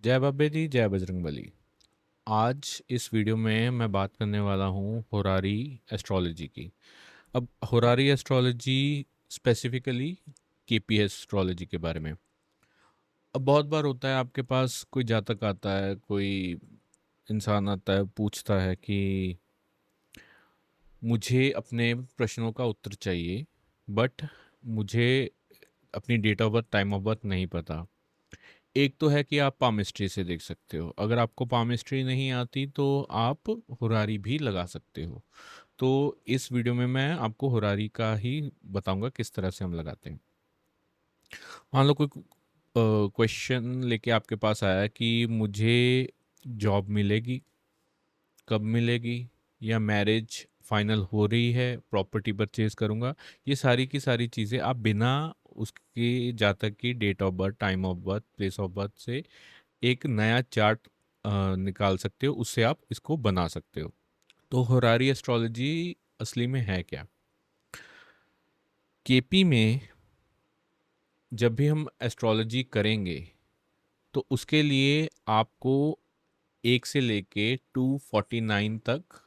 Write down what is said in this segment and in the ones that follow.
जय बाबे जी, जय बजरंगबली। आज इस वीडियो में मैं बात करने वाला हूँ होरारी एस्ट्रोलॉजी की। अब होरारी एस्ट्रोलॉजी स्पेसिफिकली केपीएस एस्ट्रोलॉजी के बारे में। अब बहुत बार होता है आपके पास कोई जातक आता है, कोई इंसान आता है, पूछता है कि मुझे अपने प्रश्नों का उत्तर चाहिए, बट मुझे अपनी date of birth, time of birth नहीं पता। एक तो है कि आप पामिस्ट्री से देख सकते हो। अगर आपको पामिस्ट्री नहीं आती तो आप हुरारी भी लगा सकते हो। तो इस वीडियो में मैं आपको हुरारी का ही बताऊंगा किस तरह से हम लगाते हैं। मान लो कोई क्वेश्चन लेके आपके पास आया कि मुझे जॉब मिलेगी, कब मिलेगी, या मैरिज फाइनल हो रही है, प्रॉपर्टी परचेज करूंगा। ये सारी की सारी चीज़ें आप बिना उसके जातक की date of birth, time of birth, place of birth से एक नया चार्ट निकाल सकते हो, उससे आप इसको बना सकते हो। तो होरारी एस्ट्रोलॉजी असली में है क्या? केपी में जब भी हम एस्ट्रोलॉजी करेंगे तो उसके लिए आपको 1 से लेके 249 तक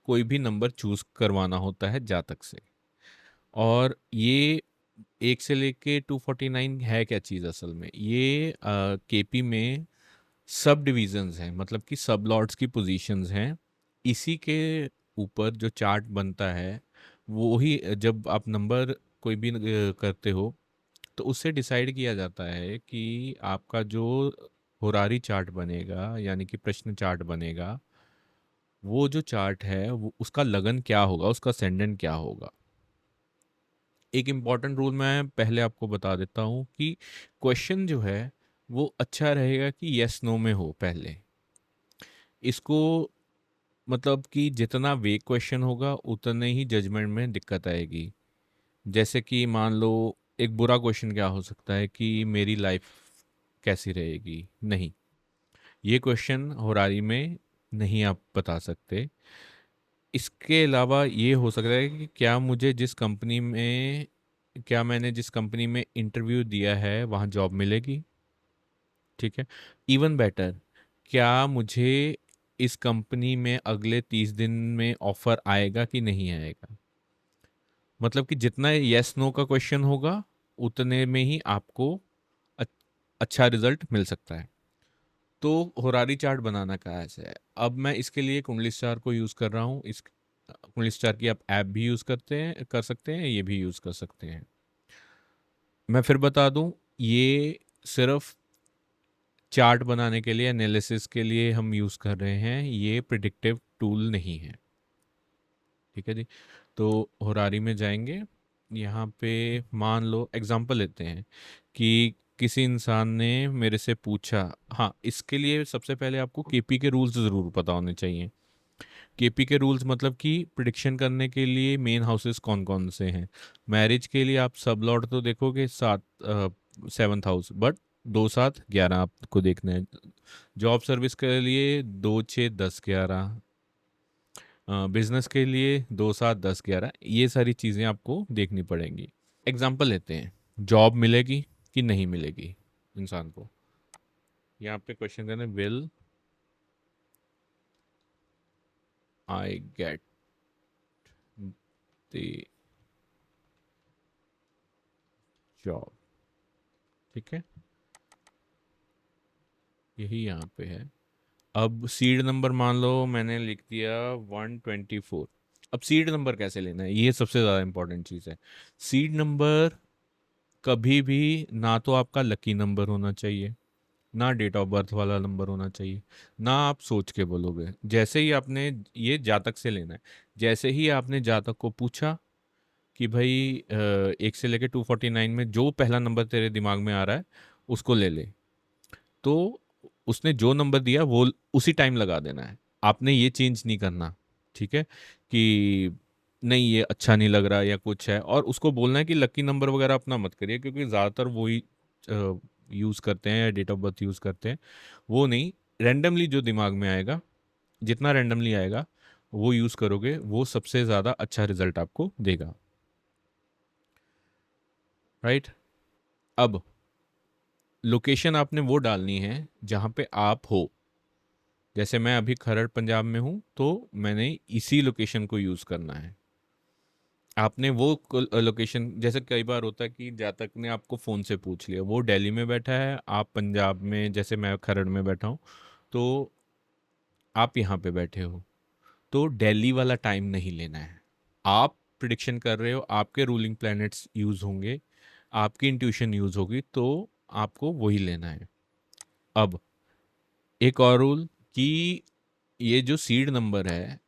कोई भी नंबर चूज करवाना होता है जातक से। और ये 1 से लेके 249 है क्या चीज़? असल में ये केपी में सब डिविजन्स हैं, मतलब कि सब लॉर्ड्स की पोजीशंस हैं। इसी के ऊपर जो चार्ट बनता है वो ही, जब आप नंबर कोई भी करते हो तो उससे डिसाइड किया जाता है कि आपका जो होरारी चार्ट बनेगा, यानी कि प्रश्न चार्ट बनेगा, वो जो चार्ट है वो उसका लगन क्या होगा, उसका सेंडेंट क्या होगा। एक इम्पॉर्टेंट रूल मैं पहले आपको बता देता हूँ कि क्वेश्चन जो है वो अच्छा रहेगा कि यस नो में हो पहले। इसको मतलब कि जितना वेग क्वेश्चन होगा उतने ही जजमेंट में दिक्कत आएगी। जैसे कि मान लो एक बुरा क्वेश्चन क्या हो सकता है कि मेरी लाइफ कैसी रहेगी? नहीं, ये क्वेश्चन होरारी में नहीं आप बता सकते। इसके अलावा ये हो सकता है कि क्या मैंने जिस कंपनी में इंटरव्यू दिया है वहाँ जॉब मिलेगी। ठीक है। इवन बेटर, क्या मुझे इस कंपनी में अगले 30 दिन में ऑफर आएगा कि नहीं आएगा। मतलब कि जितना यस नो का क्वेश्चन होगा उतने में ही आपको अ- अच्छा रिजल्ट मिल सकता है। तो होरारी चार्ट बनाना कहाँ से है? अब मैं इसके लिए कुंडली स्टार को यूज़ कर रहा हूँ। इस कुंडली स्टार की आप ऐप भी यूज़ कर सकते हैं, ये भी यूज़ कर सकते हैं। मैं फिर बता दूं, ये सिर्फ चार्ट बनाने के लिए, एनालिसिस के लिए हम यूज़ कर रहे हैं, ये प्रिडिक्टिव टूल नहीं है। ठीक है जी। तो होरारी में जाएंगे। यहाँ पे मान लो एग्जांपल लेते हैं कि किसी इंसान ने मेरे से पूछा। हाँ, इसके लिए सबसे पहले आपको केपी के रूल्स ज़रूर पता होने चाहिए। केपी के रूल्स मतलब कि प्रिडिक्शन करने के लिए मेन हाउसेस कौन कौन से हैं। मैरिज के लिए आप सब लॉर्ड तो देखोगे, 7th हाउस, बट 2 7 11 आपको देखना है। जॉब सर्विस के लिए 2 6 10 11। बिजनेस के लिए 2 7 10 11। ये सारी चीज़ें आपको देखनी पड़ेंगी। एग्जाम्पल लेते हैं, जॉब मिलेगी कि नहीं मिलेगी इंसान को। यहाँ पे क्वेश्चन करना, will I get the job. ठीक है, यही यहाँ पे है। अब सीड नंबर मान लो मैंने लिख दिया 124। अब सीड नंबर कैसे लेना है, ये सबसे ज़्यादा इंपॉर्टेंट चीज़ है। सीड नंबर कभी भी ना तो आपका लकी नंबर होना चाहिए, ना डेट ऑफ बर्थ वाला नंबर होना चाहिए, ना आप सोच के बोलोगे। जैसे ही आपने, ये जातक से लेना है, जैसे ही आपने जातक को पूछा कि भाई 1 से लेके 249 में जो पहला नंबर तेरे दिमाग में आ रहा है उसको ले ले, तो उसने जो नंबर दिया वो उसी टाइम लगा देना है। आपने ये चेंज नहीं करना। ठीक है, कि नहीं ये अच्छा नहीं लग रहा या कुछ है, और उसको बोलना है कि लकी नंबर वगैरह अपना मत करिए, क्योंकि ज़्यादातर वही यूज़ करते हैं या डेट ऑफ बर्थ यूज़ करते हैं। वो नहीं, रैंडमली जो दिमाग में आएगा, जितना रैंडमली आएगा वो यूज़ करोगे, वो सबसे ज़्यादा अच्छा रिजल्ट आपको देगा। राइट। अब लोकेशन आपने वो डालनी है जहाँ पे आप हो। जैसे मैं अभी खरड़ पंजाब में हूँ, तो मैंने इसी लोकेशन को यूज़ करना है। आपने वो लोकेशन, जैसे कई बार होता है कि जातक ने आपको फ़ोन से पूछ लिया, वो दिल्ली में बैठा है, आप पंजाब में, जैसे मैं खरड़ में बैठा हूँ, तो आप यहाँ पे बैठे हो, तो दिल्ली वाला टाइम नहीं लेना है। आप प्रिडिक्शन कर रहे हो, आपके रूलिंग प्लैनेट्स यूज़ होंगे, आपकी इंट्यूशन यूज़ होगी, तो आपको वही लेना है। अब एक और रूल कि ये जो सीड नंबर है,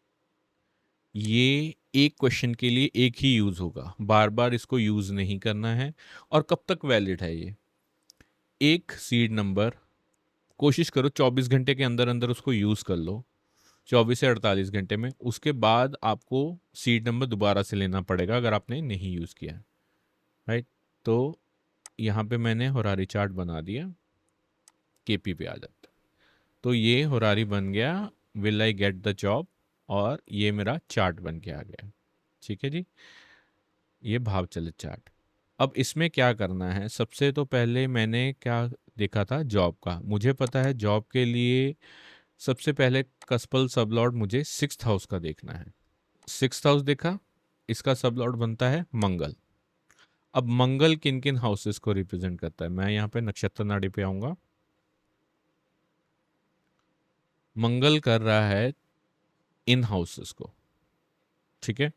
ये एक क्वेश्चन के लिए एक ही यूज़ होगा, बार बार इसको यूज़ नहीं करना है। और कब तक वैलिड है ये? एक सीड नंबर, कोशिश करो 24 घंटे के अंदर अंदर उसको यूज़ कर लो, 24 से 48 घंटे में। उसके बाद आपको सीड नंबर दोबारा से लेना पड़ेगा अगर आपने नहीं यूज़ किया, राइट? तो यहाँ पे मैंने होरारी चार्ट बना दिया, केपी पे आ जाता। तो ये होरारी बन गया, will I get the job, और ये मेरा चार्ट बन के आ गया। ठीक है जी, ये भाव चलित चार्ट। अब इसमें क्या करना है, सबसे तो पहले मैंने क्या देखा था, जॉब का। मुझे पता है जॉब के लिए सबसे पहले कस्पल सबलॉर्ड मुझे सिक्स्थ हाउस का देखना है। सिक्स्थ हाउस देखा, इसका सबलॉर्ड बनता है मंगल। अब मंगल किन किन हाउसेस को रिप्रेजेंट करता है, मैं यहाँ पे नक्षत्र नाड़ी पे आऊंगा। मंगल कर रहा है इन हाउसेस को, ठीक है।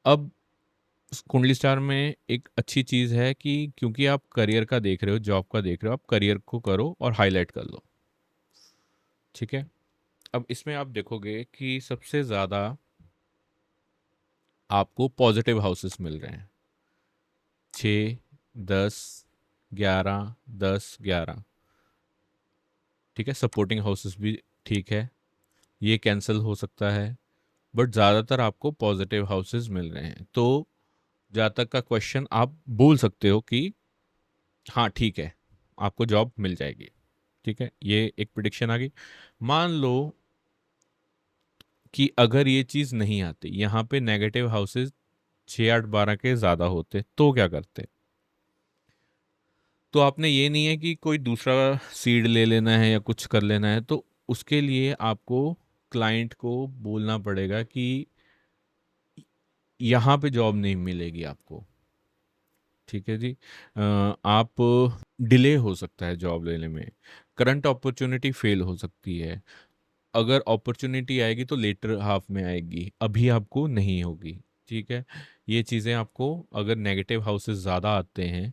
अब कुंडली स्टार में एक अच्छी चीज़ है कि क्योंकि आप करियर का देख रहे हो, जॉब का देख रहे हो, आप करियर को करो और हाईलाइट कर लो, ठीक है। अब इसमें आप देखोगे कि सबसे ज़्यादा आपको पॉजिटिव हाउसेस मिल रहे हैं, 6, 10, 11, 10, 11, ठीक है। सपोर्टिंग हाउसेस भी ठीक है, ये कैंसिल हो सकता है, बट ज़्यादातर आपको पॉजिटिव हाउसेस मिल रहे हैं। तो जातक का क्वेश्चन आप बोल सकते हो कि हाँ ठीक है, आपको जॉब मिल जाएगी, ठीक है। ये एक प्रिडिक्शन आ गई। मान लो कि अगर ये चीज़ नहीं आती, यहाँ पे नेगेटिव हाउसेस 6, 8, 12 के ज़्यादा होते, तो क्या करते? तो आपने, ये नहीं है कि कोई दूसरा सीड ले लेना है या कुछ कर लेना है, तो उसके लिए आपको क्लाइंट को बोलना पड़ेगा कि यहाँ पे जॉब नहीं मिलेगी आपको, ठीक है जी। आप, डिले हो सकता है जॉब लेने में, करंट अपॉर्चुनिटी फेल हो सकती है। अगर अपॉर्चुनिटी आएगी तो लेटर हाफ में आएगी, अभी आपको नहीं होगी, ठीक है। ये चीज़ें आपको, अगर नेगेटिव हाउसेस ज़्यादा आते हैं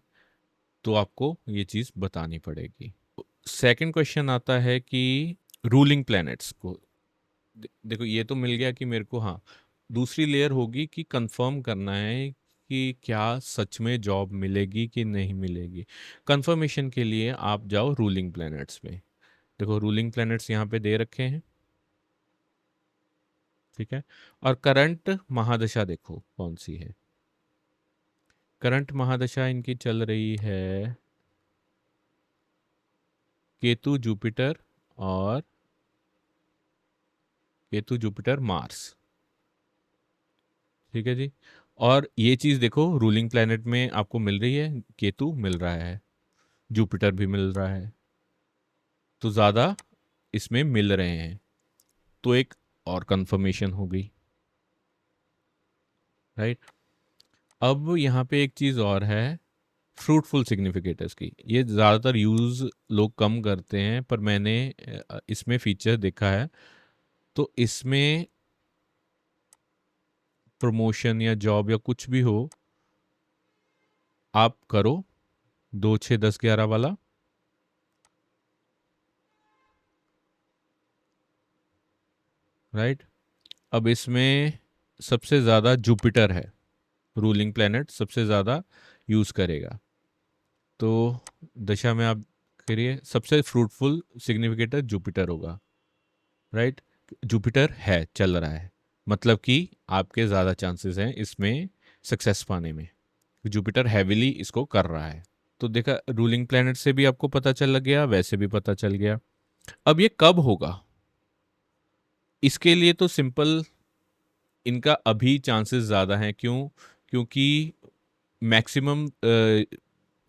तो आपको ये चीज़ बतानी पड़ेगी। सेकंड क्वेश्चन आता है कि रूलिंग प्लैनेट्स को देखो, ये तो मिल गया कि मेरे को, हाँ। दूसरी लेयर होगी कि कंफर्म करना है कि क्या सच में जॉब मिलेगी कि नहीं मिलेगी। कंफर्मेशन के लिए आप जाओ रूलिंग प्लैनेट्स में। देखो रूलिंग प्लैनेट्स यहाँ पे दे रखे हैं, ठीक है। और करंट महादशा देखो कौन सी है। करंट महादशा इनकी चल रही है केतु जुपिटर, और केतु जुपिटर मार्स, ठीक है जी। और ये चीज़ देखो, रूलिंग प्लैनेट में आपको मिल रही है, केतु मिल रहा है, जुपिटर भी मिल रहा है, तो ज़्यादा इसमें मिल रहे हैं, तो एक और कंफर्मेशन हो गई, राइट। अब यहाँ पे एक चीज़ और है, फ्रूटफुल सिग्निफिकेटर्स की। ये ज़्यादातर यूज़ लोग कम करते हैं, पर मैंने इसमें फीचर देखा है। तो इसमें प्रमोशन या जॉब या कुछ भी हो, आप करो 2, 6, 10, 11 वाला, राइट। अब इसमें सबसे ज़्यादा जुपिटर है, रूलिंग प्लैनेट सबसे ज़्यादा यूज़ करेगा, तो दशा में आप करिए, सबसे फ्रूटफुल सिग्निफिकेटर जुपिटर होगा, राइट। जुपिटर है, चल रहा है, मतलब कि आपके ज़्यादा चांसेस हैं इसमें सक्सेस पाने में, जुपिटर हैविली इसको कर रहा है। तो देखा, रूलिंग प्लैनेट से भी आपको पता चल गया, वैसे भी पता चल गया। अब ये कब होगा, इसके लिए तो सिंपल, इनका अभी चांसेस ज़्यादा हैं, क्यों? क्योंकि मैक्सिमम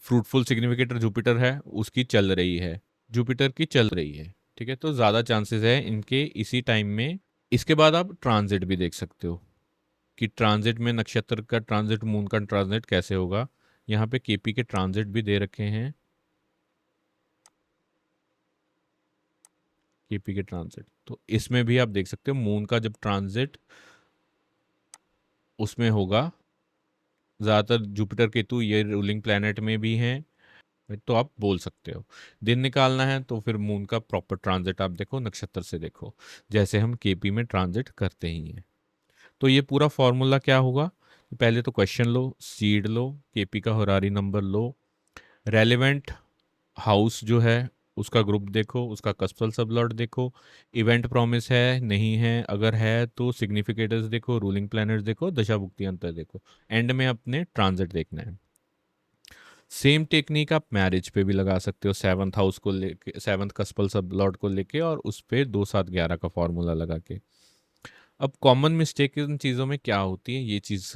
फ्रूटफुल सिग्निफिकेटर जुपिटर है, उसकी चल रही है, जुपिटर की चल रही है, ठीक है, तो ज़्यादा चांसेस है इनके इसी टाइम में। इसके बाद आप ट्रांजिट भी देख सकते हो कि ट्रांजिट में नक्षत्र का ट्रांजिट, मून का ट्रांजिट कैसे होगा। यहाँ पे केपी के ट्रांजिट भी दे रखे हैं, केपी के ट्रांजिट, तो इसमें भी आप देख सकते हो मून का जब ट्रांजिट उसमें होगा, ज़्यादातर जुपिटर केतु ये रूलिंग प्लैनेट में भी हैं, तो आप बोल सकते हो। दिन निकालना है तो फिर मून का प्रॉपर ट्रांजिट आप देखो, नक्षत्र से देखो, जैसे हम केपी में ट्रांजिट करते ही हैं। तो ये पूरा फॉर्मूला क्या होगा, पहले तो क्वेश्चन लो, सीड लो, केपी का होरारी नंबर लो, रेलेवेंट हाउस जो है उसका ग्रुप देखो, उसका कस्पल सबलॉट देखो, इवेंट प्रॉमिस है नहीं है, अगर है तो सिग्निफिकेटर्स देखो, रूलिंग प्लैनेट्स देखो, दशा भुक्ति अंतर देखो, एंड में अपने ट्रांजिट देखना है। सेम टेक्निक आप मैरिज पे भी लगा सकते हो, सेवंथ हाउस को लेके, सेवंथ कस्पल सब लॉर्ड को लेके, और उस पे 2 7 11 का फॉर्मूला लगा के। अब कॉमन मिस्टेक इन चीज़ों में क्या होती है, ये चीज़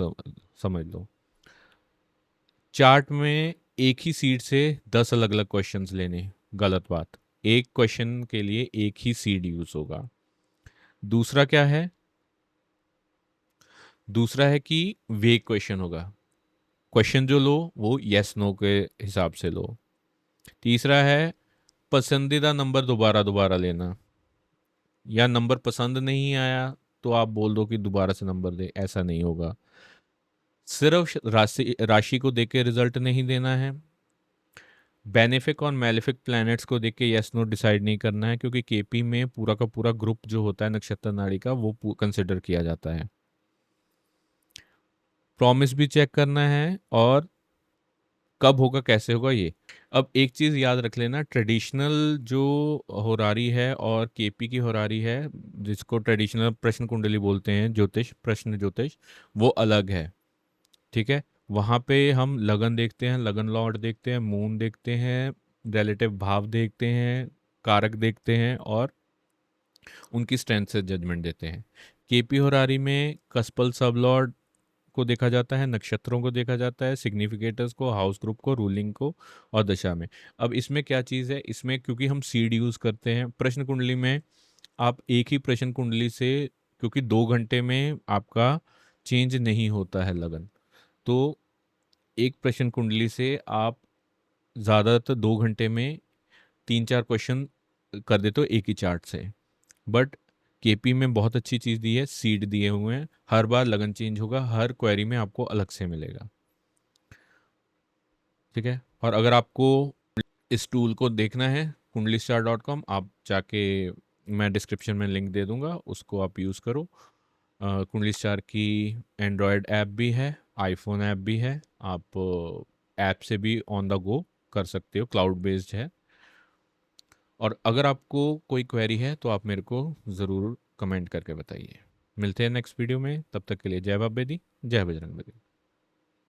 समझ लो। चार्ट में एक ही सीड से 10 अलग अलग क्वेश्चंस लेने, गलत बात। एक क्वेश्चन के लिए एक ही सीड यूज होगा। दूसरा क्या है, दूसरा है कि वेग क्वेश्चन होगा, क्वेश्चन जो लो वो यस नो के हिसाब से लो। तीसरा है पसंदीदा नंबर दोबारा दोबारा लेना, या नंबर पसंद नहीं आया तो आप बोल दो कि दोबारा से नंबर दे, ऐसा नहीं होगा। सिर्फ राशि राशि को देख के रिजल्ट नहीं देना है, बेनिफिक और मैलिफिक प्लैनेट्स को देख के यस नो डिसाइड नहीं करना है, क्योंकि केपी में पूरा का पूरा ग्रुप जो होता है नक्षत्र नाड़ी का वो कंसिडर किया जाता है। प्रॉमिस भी चेक करना है, और कब होगा कैसे होगा ये। अब एक चीज याद रख लेना, ट्रेडिशनल जो होरारी है और केपी की होरारी है, जिसको ट्रेडिशनल प्रश्न कुंडली बोलते हैं, ज्योतिष प्रश्न ज्योतिष, वो अलग है, ठीक है। वहाँ पे हम लगन देखते हैं, लगन लॉर्ड देखते हैं, मून देखते हैं, रिलेटिव भाव देखते हैं, कारक देखते हैं, और उनकी स्ट्रेंथ से जजमेंट देते हैं। केपी होरारी में कस्पल सब लॉर्ड को देखा जाता है, नक्षत्रों को देखा जाता है, सिग्निफिकेटर्स को, हाउस ग्रुप को, रूलिंग को, और दशा में। अब इसमें क्या चीज़ है, इसमें क्योंकि हम सीड यूज़ करते हैं प्रश्न कुंडली में, आप एक ही प्रश्न कुंडली से, क्योंकि 2 घंटे में आपका चेंज नहीं होता है लगन, तो एक प्रश्न कुंडली से आप ज़्यादातर 2 घंटे में 3 4 क्वेश्चन कर देते हो एक ही चार्ट से। बट केपी में बहुत अच्छी चीज़ दी है, सीड दिए हुए हैं, हर बार लगन चेंज होगा, हर क्वेरी में आपको अलग से मिलेगा, ठीक है। और अगर आपको इस टूल को देखना है kundlistar.com, आप जाके, मैं डिस्क्रिप्शन में लिंक दे दूंगा, उसको आप यूज़ करो। कुंडली स्टार की एंड्रॉयड ऐप भी है, आईफोन ऐप भी है, आप ऐप से भी ऑन द गो कर सकते हो, क्लाउड बेस्ड है। और अगर आपको कोई क्वेरी है तो आप मेरे को ज़रूर कमेंट करके बताइए। मिलते हैं नेक्स्ट वीडियो में, तब तक के लिए जय बाबा दी, जय बजरंग बली।